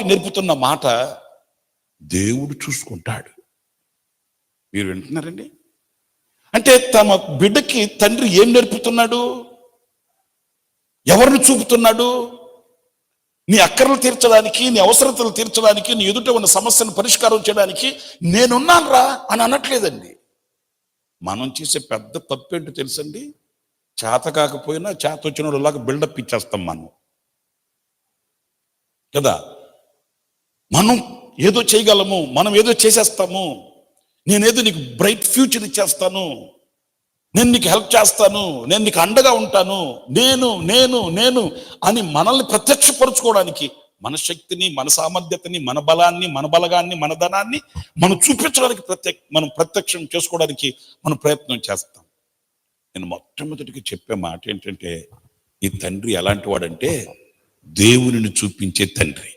నేర్పుతున్న మాట దేవుడు చూసుకుంటాడు. మీరు వింటున్నారండి? అంటే తమ బిడ్డకి తండ్రి ఏం నేర్పుతున్నాడు? ఎవరిని చూపుతున్నాడు? నీ అక్కర్లు తీర్చడానికి, నీ అవసరతలు తీర్చడానికి, నీ ఎదుట ఉన్న సమస్యను పరిష్కారం చేయడానికి నేనున్నాను రా అని అనట్లేదండి. మనం చేసే పెద్ద తప్పేంటో తెలుసండి? చేత కాకపోయినా చేత వచ్చిన వాళ్ళలాగా బిల్డప్ ఇచ్చేస్తాం మనం కదా. మనం ఏదో చేయగలము, మనం ఏదో చేసేస్తాము, నేనేదో నీకు బ్రైట్ ఫ్యూచర్ ఇచ్చేస్తాను, నేను నీకు హెల్ప్ చేస్తాను, నేను నీకు అండగా ఉంటాను, నేను నేను నేను అని మనల్ని ప్రత్యక్షపరుచుకోవడానికి మన శక్తిని, మన సామర్థ్యతని, మన బలాన్ని, మన బలగాన్ని, మన ధనాన్ని మనం చూపించడానికి మనం ప్రత్యక్షం చేసుకోవడానికి మనం ప్రయత్నం చేస్తాం. నేను మొట్టమొదటిగా చెప్పే మాట ఏంటంటే, ఈ తండ్రి ఎలాంటి వాడంటే దేవునిని చూపించే తండ్రి.